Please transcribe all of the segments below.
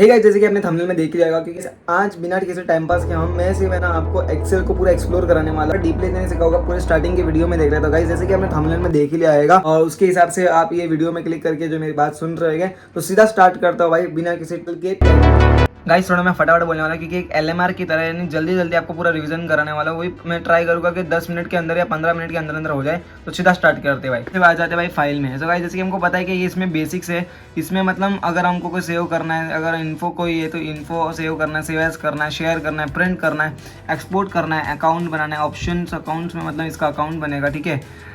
Hey guys, जैसे कि आपने थंबनेल में देख ही जाएगा क्योंकि आज बिना किसी टाइम पास के मैं से मैं ना आपको एक्सेल को पूरा एक्सप्लोर कराने वाला डीपली नहीं सिखाऊंगा। पूरे स्टार्टिंग के वीडियो में देख रहे तो गाइस, जैसे कि आपने थंबनेल में देख ही लिया आएगा और उसके हिसाब से आप ये वीडियो में क्लिक करके जो मेरी बात सुन रहे हैं तो सीधा स्टार्ट करता हूँ भाई बिना किसी के। गाइस थोड़ा मैं फटाफट बोलने वाला क्योंकि एक एलएमआर की तरह यानी जल्दी जल्दी आपको पूरा रिवीजन कराने वाला हूँ। वही मैं ट्राई करूँगा कि 10 मिनट के अंदर या 15 मिनट के अंदर अंदर हो जाए। तो सीधा स्टार्ट करते हैं भाई। फिर आ जाते हैं भाई फाइल में। तो गाइस जैसे कि हमको पता है कि ये इसमें बेसिक्स है। इसमें मतलब अगर हमको कोई सेव करना है, अगर इन्फो कोई है तो इन्फो सेव करना है, सेव एज करना है, शेयर करना है, प्रिंट करना है, एक्सपोर्ट करना है, अकाउंट बनाना है। ऑप्शन अकाउंट्स में मतलब इसका अकाउंट बनेगा, ठीक है।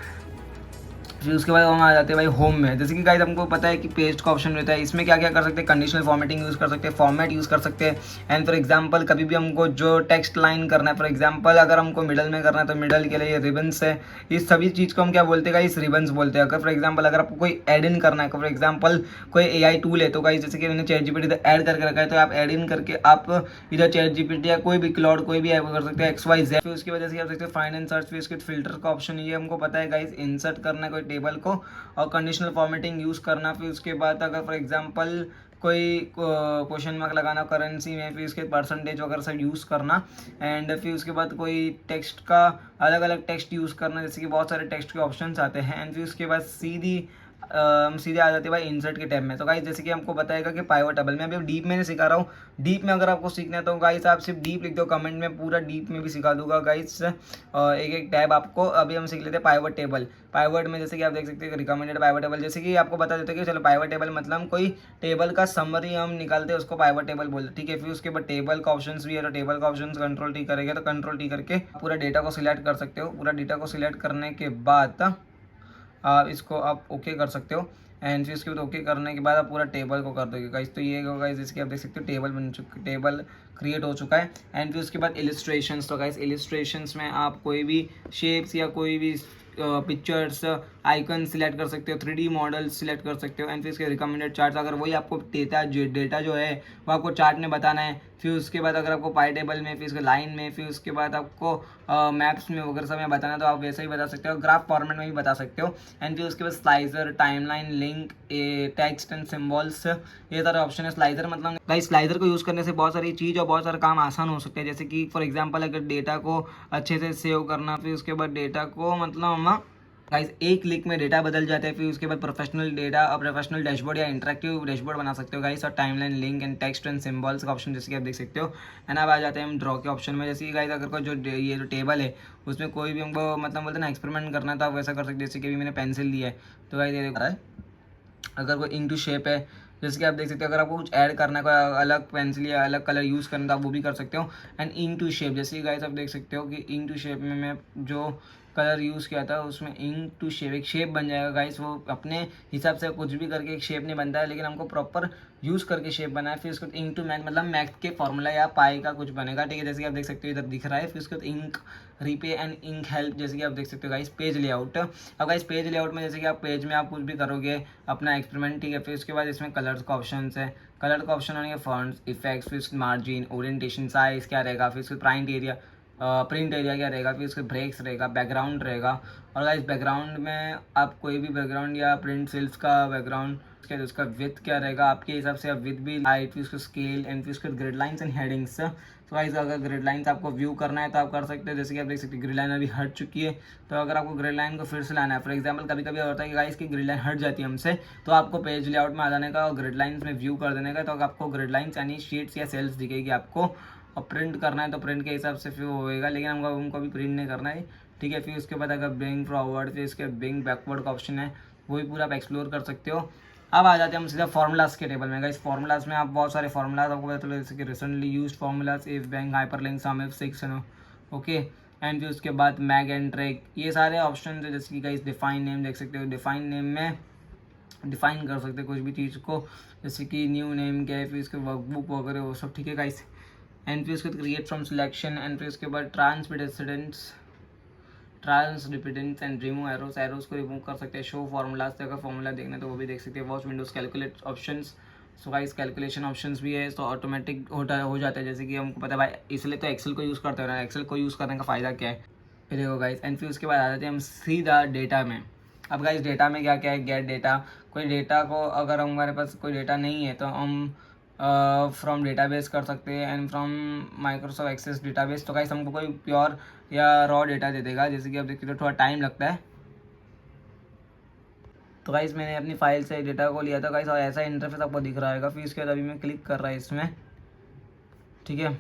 फिर उसके बाद हम आ जाते हैं भाई होम में। जैसे कि गाइस हमको पता है कि पेस्ट का ऑप्शन रहता है। इसमें क्या क्या कर सकते हैं, कंडीशनल फॉर्मेटिंग यूज़ कर सकते हैं, फॉर्मेट यूज़ कर सकते हैं। एंड फॉर एग्जांपल कभी भी हमको जो टेक्स्ट लाइन करना है, फॉर एग्जांपल अगर हमको मिडल में करना है तो मिडल के लिए रिबन्स है। इस सभी चीज़ को हम क्या बोलते हैं गाइस, रिबन्स बोलते हैं। अगर फॉर एग्जाम्पल अगर आपको कोई एड इन करना है, फॉर एग्जाम्पल कोई एआई टूल है तो गाइस जैसे कि मैंने चैट जीपीटी ऐड करके रखा है तो आप एड इन करके आप इधर चैट जीपीटी या कोई भी क्लाउड कोई भी ऐप कर सकते हैं, एक्स वाई जेड। फिर उसकी वजह से आप सकते हैं फाइंड एंड सर्च। फिर इसके फिल्टर का ऑप्शन ये हमको पता है गाइस, इंसर्ट करना है कोई टेबल को और कंडीशनल फॉर्मेटिंग यूज़ करना। फिर उसके बाद अगर फॉर एग्जांपल कोई क्वेश्चन मार्क लगाना करेंसी में, फिर उसके परसेंटेज वगैरह सब यूज़ करना। एंड फिर उसके बाद कोई टेक्स्ट का अलग अलग टेक्स्ट यूज़ करना, जैसे कि बहुत सारे टेक्स्ट के ऑप्शंस आते हैं। एंड फिर उसके बाद सीधे आ जाते हैं भाई इंसर्ट के टैब में। तो गाइस जैसे कि हमको बताएगा कि पाइवट टेबल में अभी डीप में नहीं सिखा रहा हूँ। डीप में अगर आपको सीखना है तो गाइस आप सिर्फ डीप लिख दो कमेंट में, पूरा डीप में भी सिखा दूंगा गाइस। एक एक टैब आपको अभी हम सीख लेते हैं पाइवट टेबल। पाइवट में जैसे कि आप देख सकते हैं रिकमेंडेड पाइवट टेबल, जैसे कि आपको बता देते हैं कि चलो पाइवट टेबल मतलब कोई टेबल का समरी हम निकालते हैं उसको पाइवट टेबल बोलते हैं, ठीक है। फिर उसके बाद टेबल का ऑप्शंस भी है तो टेबल का ऑप्शन कंट्रोल टी करेंगे तो कंट्रोल टी करके पूरा डेटा को सिलेक्ट कर सकते हो। पूरा डेटा को सिलेक्ट करने के बाद इसको आप ओके कर सकते हो। एंड फिर उसके बाद ओके करने के बाद आप पूरा टेबल को कर दोगे गाइस। तो ये होगा गाइस, इसके आप देख सकते हो टेबल बन चुका, टेबल क्रिएट हो चुका है। एंड फिर उसके बाद इलिस्ट्रेशंस। तो गाइस इलिस्ट्रेशंस में आप कोई भी शेप्स या कोई भी पिक्चर्स आइकन सिलेक्ट कर सकते हो, 3D मॉडल सिलेक्ट कर सकते हो। एंड फिर इसके रिकमेंडेड चार्ट्स, अगर वही आपको डेटा जो है वो आपको चार्ट में बताना है। फिर उसके बाद अगर आपको पाई टेबल में, फिर उसके लाइन में, फिर उसके बाद आपको मैप्स में वगैरह सब में बताना है तो आप वैसे ही बता सकते हो, ग्राफ फॉर्मेट में भी बता सकते हो। एंड फिर उसके बाद slicer, timeline, link, text and symbols, ये सारे ऑप्शन है। स्लाइजर मतलब गाइस स्लाइजर को यूज़ करने से बहुत सारी चीज़ और बहुत सारे काम आसान हो सकते हैं। जैसे कि फॉर एग्जांपल अगर डेटा को अच्छे से सेव करना, फिर उसके बाद डेटा को मतलब हम गाइस एक क्लिक में डेटा बदल जाता है। फिर उसके बाद प्रोफेशनल डेटा और प्रोफेशनल डैशबोर्ड या इंटरेक्टिव डैशबोर्ड बना सकते हो गाइस। और timeline, link and text and symbols का ऑप्शन जैसे कि आप देख सकते हो। एंड अब आ जाते हैं हम ड्रॉ के ऑप्शन में। जैसे कि गाइस अगर कोई ये जो टेबल है उसमें कोई भी हमको मतलब बोलते हैं ना एक्सपेरिमेंट करना है तो आप वैसा कर सकते हो। जैसे कि अभी मैंने पेंसिल ली है तो गाइस ये देख रहा है, अगर कोई इंटू शेप है जैसे कि आप देख सकते हो, अगर आपको कुछ ऐड करना है, कोई अलग पेंसिल या अलग कलर यूज़ करना है तो आप वो भी कर सकते हो। एंड इंटू शेप, जैसे कि गाइस आप देख सकते हो कि इंटू शेप में मैं जो कलर यूज़ किया था उसमें इंटू शेप एक शेप बन जाएगा गाइस। वो अपने हिसाब से कुछ भी करके एक शेप नहीं बनता है, लेकिन हमको प्रॉपर यूज़ करके शेप बना है। फिर उसके बाद इंटू मैथ मतलब मैथ के फॉर्मूला या पाई का कुछ बनेगा, ठीक है। जैसे कि आप देख सकते हो इधर दिख रहा है। फिर उसके बाद ink replay and ink help, जैसे कि आप देख सकते हो गाइस पेज लेआउट। अब गाइस पेज लेआउट में जैसे कि आप पेज में आप कुछ भी करोगे अपना एक्सपेरिमेंट, ठीक है। फिर उसके बाद इसमें कलर्स का ऑप्शन है। कलर का ऑप्शन होंगे फॉन्ट्स, इफेक्ट्स, फिर मार्जिन, ओरिएंटेशन, साइज क्या रहेगा, फिर उसके प्रिंट एरिया क्या रहेगा, फिर उसके ब्रेक्स रहेगा, बैकग्राउंड रहेगा। और गाइस बैकग्राउंड में आप कोई भी बैकग्राउंड या प्रिंट सेल्स का बैकग्राउंड, उसका विथ क्या रहेगा आपके हिसाब से, आप विथ भी हाइट, फिर उसका स्केल एंड फिर उसके ग्रिड लाइंस एंड हेडिंग्स। तो गाइस अगर ग्रिड लाइंस आपको व्यू करना है तो आप कर सकते हो। जैसे कि आप देख सकते हैं ग्रिड लाइन अभी हट चुकी है। तो अगर आपको ग्रिड लाइन को फिर से लाना है, फॉर एग्जांपल कभी कभी होता है कि गाइस की ग्रिड लाइन हट जाती है हमसे, तो आपको पेज लेआउट में आ जाने का और ग्रिड लाइंस में व्यू कर देने का। तो आपको ग्रिड लाइंस यानी शीट्स या सेल्स दिखेगी आपको, और प्रिंट करना है तो प्रिंट के हिसाब से फिर होएगा, लेकिन हमको अभी प्रिंट नहीं करना है, ठीक है। फिर उसके बाद अगर ब्रिंग फॉरवर्ड, फिर इसके ब्रिंग बैकवर्ड का ऑप्शन है, वही पूरा आप एक्सप्लोर कर सकते हो। अब आ जाते हैं हम सीधा फार्मूलाज के टेबल में। गाइस फार्मूलाज में आप बहुत सारे फार्मूलाज आपको पता चले, जैसे कि recently used formulas, if bank, hyperlink, sum if, six, okay. And फिर उसके बाद मैग एंड ट्रैक, ये सारे ऑप्शन है। जैसे कि गाइस डिफाइन नेम देख सकते हो, डिफाइन नेम में डिफाइन कर सकते हैं कुछ भी चीज़ को, जैसे कि न्यू नेम क्या है, फिर इसके वर्कबुक वगैरह वो सब, ठीक है गाइस। एंड फिर उसके बाद क्रिएट फ्रॉम सिलेक्शन, एंड फिर उसके बाद trace precedents and remove arrows, arrows को रिमूव कर सकते हैं। शो फार्मूलाज से अगर फार्मूला देखना है तो वो भी देख सकते हैं। Watch Windows calculate options, so guys calculation options भी है तो ऑटोमेटिक हो जाता है। जैसे कि हमको पता है भाई, इसलिए तो एक्सेल को यूज़ करते हैं ना, एक्सेल को यूज़ करने का फ़ायदा क्या है, ये देखो गाइस। एंड फिर उसके बाद आ जाते हैं हम सीधा डेटा में। अब गाइस डेटा में क्या क्या है, गेट डेटा, कोई डेटा को अगर हमारे पास कोई डेटा नहीं है तो हम फ्रॉम डेटाबेस कर सकते हैं and from Microsoft Access database. तो गाइस हमको कोई प्योर या रॉ डेटा दे देगा, जैसे कि आप देखते हो थोड़ा टाइम लगता है। तो गाइस मैंने अपनी फाइल से डेटा को लिया था गाइस, और ऐसा इंटरफेस आपको दिख रहा है। फिर इसके बाद अभी मैं क्लिक कर रहा है इसमें, ठीक है।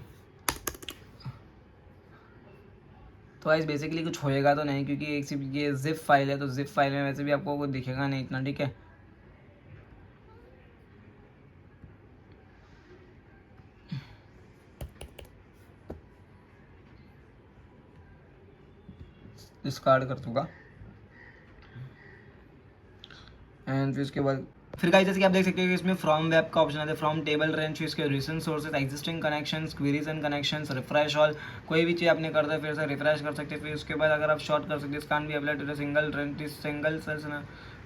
तो गाइस बेसिकली कुछ होएगा तो नहीं, क्योंकि एक सिर्फ ये जिप फाइल है, तो जिप फाइल में वैसे भी आपको कुछ दिखेगा नहीं इतना, ठीक है। डिस्कार्ड कर दूंगा एंड फिर उसके बाद फिर गाइस जैसे कि आप देख सकते हो कि इसमें फ्रॉम वेब का ऑप्शन आता है, फ्रॉम टेबल रेंज, इसके recent sources, existing connections, queries and connections, refresh all. कोई भी चीज़ आपने करता है फिर से रिफ्रेश कर सकते हैं। फिर उसके बाद अगर आप शॉर्ट कर सकते हैं, can be apply to single range single cells ना।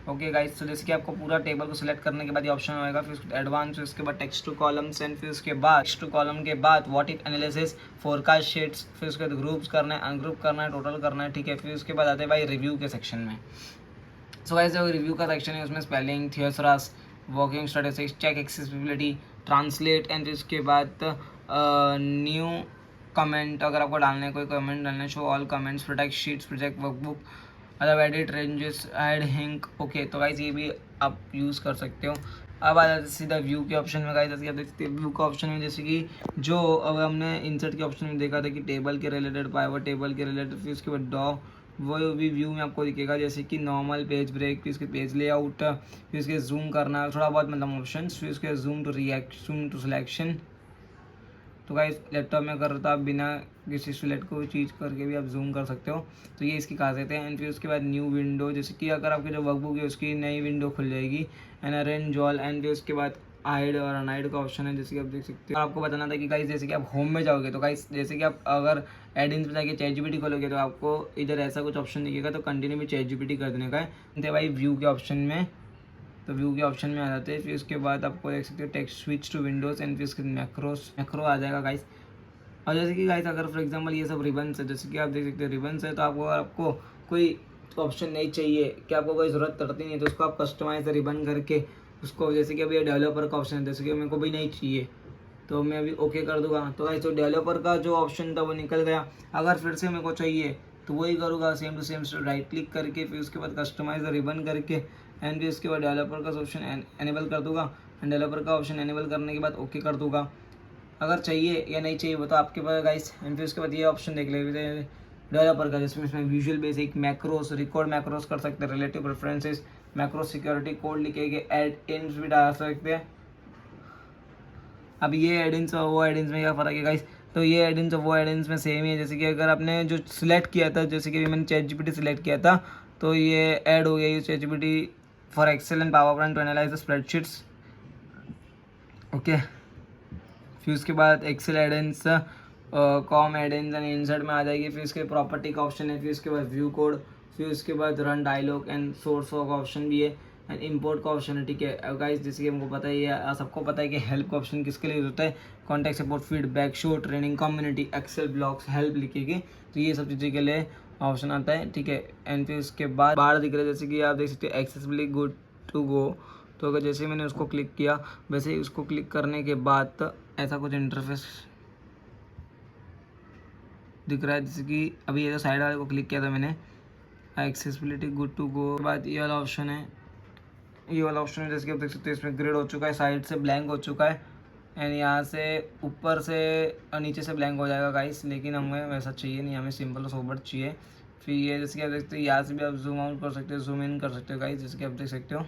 ओके गाइस, तो जैसे कि आपको पूरा टेबल को सिलेक्ट करने के बाद ये ऑप्शन होगा, फिर एडवांस, फिर उसके बाद टेक्स्ट टू कॉलम्स एंड फिर उसके बाद टेक्स्ट टू कॉलम के बाद what if analysis, forecast sheets, फिर उसके बाद ग्रुप्स करना है, अनग्रुप करना है, टोटल करना है, ठीक है। फिर उसके बाद आते हैं भाई रिव्यू के सेक्शन में। सो गाइस जो रिव्यू का सेक्शन है उसमें spelling, thesaurus, working statistics, check accessibility, translate and इसके बाद न्यू कमेंट, अगर आपको डालना है कोई कमेंट डालना है, show all comments, protect sheets, project workbook, मतलब एडिट रेंजेस, ऐड हिंक। ओके, तो गाइस ये भी आप यूज़ कर सकते हो। अब आ जाते सीधा व्यू के ऑप्शन में गाइस, जैसे कि आप देख सकते हैं व्यू का ऑप्शन में, जैसे कि जो अब हमने इंसर्ट के ऑप्शन में देखा था कि टेबल के रिलेटेड, पाइवट टेबल के रिलेटेड, फिर उसके बाद डॉ, वो भी व्यू में आपको दिखेगा, जैसे कि नॉर्मल, पेज ब्रेक, फिर उसके पेज लेआउट, फिर उसके जूम करना, थोड़ा बहुत मतलब ऑप्शन, फिर उसके zoom to react, zoom to selection. तो गाइस लैपटॉप में अगर तो आप बिना किसी सिलेक्ट को चीज़ करके भी आप जूम कर सकते हो, तो ये इसकी खासियत है। एंड फिर उसके बाद न्यू विंडो, जैसे कि अगर आपके जो वर्कबुक है उसकी नई विंडो खुल जाएगी, एंड अरेंज ऑल, एंड फिर उसके बाद हाइड और अनहाइड का ऑप्शन है, जैसे कि आप देख सकते हो। आपको बताना था कि गाइस जैसे कि आप होम में जाओगे, तो गाइस जैसे कि आप अगर एडिंग्स में जाके चैटजीपीटी खोलोगे, तो आपको इधर ऐसा कुछ ऑप्शन दिखेगा, तो कंटिन्यू भी चैटजीपीटी कर देने का है। तो भाई व्यू के ऑप्शन में, तो व्यू के ऑप्शन में आ जाते हैं। फिर उसके बाद आपको देख सकते हो text switch to Windows and फिर उसके मैक्रो आ जाएगा गाइस। और जैसे कि गाइस अगर फॉर एग्जांपल ये सब रिबन्स है, जैसे कि आप देख सकते हैं रिबन्स है, तो आपको कोई ऑप्शन नहीं चाहिए कि आपको कोई ज़रूरत पड़ती नहीं है, तो उसको आप कस्टमाइज रिबन करके उसको, जैसे कि अभी ये डेवलपर का ऑप्शन है, जैसे कि मेरे को भी नहीं चाहिए तो मैं अभी ओके कर दूंगा। तो गाइस जो डेवलपर का जो ऑप्शन था वो निकल गया। अगर फिर से मेरे को चाहिए तो वही करूँगा, same to same right click करके, फिर उसके बाद कस्टमाइज रिबन करके, एंड फिर उसके बाद डेवलपर का ऑप्शन एनेबल कर दूँगा। एंड डेवलपर का ऑप्शन एनेबल करने के बाद ओके कर दूँगा। अगर चाहिए या नहीं चाहिए वो तो आपके पास गाइस। एंड फिर उसके बाद ये ऑप्शन देख लेते हैं डेवलपर का, जिसमें इसमें visual basic, macros, record macros कर सकते हैं, relative preferences, macro security code लिखेंगे, एड इन्स भी डाल सकते हैं। अब ये एडिंस और वो एडिंस में क्या फ़र्क है गाइस, तो ये एडिंस और वो एडिंस में सेम ही है। जैसे कि अगर आपने जो सिलेक्ट किया था, जैसे कि मैंने चैटजीपीटी सिलेक्ट किया था, तो ये ऐड हो गया, ये ChatGPT for Excel and PowerPoint to analyse the spreadsheets. Okay, फिर उसके बाद Excel add-ins, COM add-ins and insert में आ जाएगी। फिर उसके प्रॉपर्टी का ऑप्शन है, फिर उसके बाद व्यू कोड, फिर उसके बाद रन डायलॉग एंड सोर्स का ऑप्शन भी है, एंड इंपोर्ट का ऑप्शन है, ठीक है गाइस। जैसे कि हमको पता है, सबको पता है कि हेल्प का ऑप्शन किसके लिए होता है, contact support, feedback, show, training, community, Excel blogs, help लिखेगी, तो ये सब चीज़ों के लिए ऑप्शन आता है, ठीक है। एंड फिर उसके बाद बाहर दिख रहा है, जैसे कि आप देख सकते हैं एक्सेसिबिलिटी गुड टू गो। तो अगर जैसे मैंने उसको क्लिक किया, वैसे ही उसको क्लिक करने के बाद ऐसा कुछ इंटरफेस दिख रहा है, जैसे कि अभी ये जो साइड वाले को क्लिक किया था मैंने, एक्सेसिबिलिटी गुड टू गो के बाद ये वाला ऑप्शन है। ये वाला ऑप्शन है, जैसे कि आप देख सकते हैं इसमें ग्रिड हो चुका है, साइड से ब्लैंक हो चुका है, एंड यहाँ से ऊपर से और नीचे से ब्लैंक हो जाएगा गाइस, लेकिन हमें वैसा चाहिए नहीं, हमें सिंपल और सोबर चाहिए। फिर ये जैसे कि आप देखते हैं यहाँ से भी आप जूम आउट कर सकते हो, जूम इन कर सकते हो गाइस, जैसे कि आप देख सकते हो।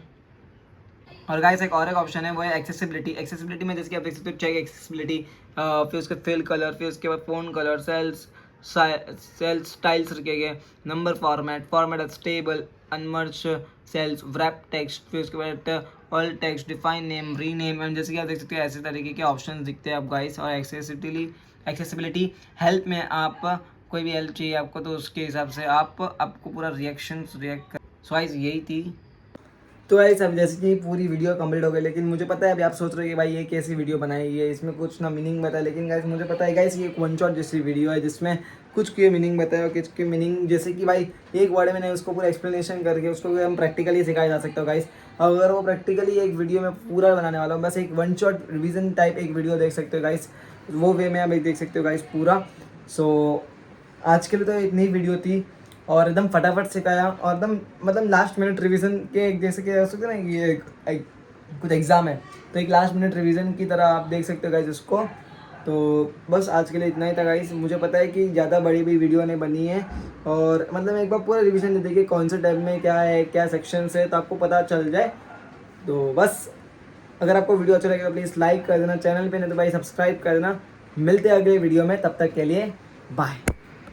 और गाइस एक और एक ऑप्शन है, वो है एक्सेसिबिलिटी। एक्सेसिबिलिटी में जैसे कि आप देख सकते हो चेक एक्सेसिबिलिटी, फिर उसके फिल कलर, फिर उसके बाद फोन कलर, सेल्स स्टाइल्स रखे गए, number format stable, unmerge cells, wrap text, फिर उसके बाद alt text, define name, rename, and जैसे कि आप देख सकते हो ऐसे तरीके के ऑप्शन दिखते हैं आप गाइस। और एक्सेसिबिलिटी हेल्प में आप कोई भी हेल्प चाहिए आपको, तो उसके हिसाब से आपको पूरा रिएक्ट कर। सो गाइस यही थी। तो गाइस अब जैसे कि पूरी वीडियो कंप्लीट हो गई, लेकिन मुझे पता है अभी आप सोच रहे हो कि भाई ये कैसी वीडियो बनाई है, इसमें कुछ ना मीनिंग बताया, लेकिन गाइस मुझे पता है गाइस ये एक वन शॉट जैसी वीडियो है जिसमें कुछ के मीनिंग बताया और कुछ के मीनिंग, जैसे कि भाई एक वर्ड में नहीं उसको पूरा एक्सप्लेनेशन करके उसको हम प्रैक्टिकली सिखाया जा सकता है गाइस। अगर वो प्रैक्टिकली एक वीडियो में पूरा बनाने वाला हूँ, बस एक वन शॉट रिवीजन टाइप एक वीडियो देख सकते हो गाइस, वो वे में आप देख सकते हो गाइस पूरा। सो आज के लिए तो इतनी वीडियो थी और एकदम फटाफट सिखाया और एकदम मतलब लास्ट मिनट रिवीजन के एक जैसे कि हो सकते ना कि एक कुछ एग्ज़ाम है तो एक लास्ट मिनट रिवीजन की तरह आप देख सकते हो गाइस उसको। तो बस आज के लिए इतना ही था गाइस। मुझे पता है कि ज़्यादा बड़ी भी वीडियो नहीं बनी है और मतलब एक बार पूरा रिवीजन दे देखिए कौन से टाइप में क्या है, क्या सेक्शंस है, तो आपको पता चल जाए। तो बस अगर आपको वीडियो अच्छा लगे तो प्लीज़ लाइक कर देना, चैनल पे नहीं तो भाई सब्सक्राइब कर देना। मिलते हैं अगले वीडियो में, तब तक के लिए बाय।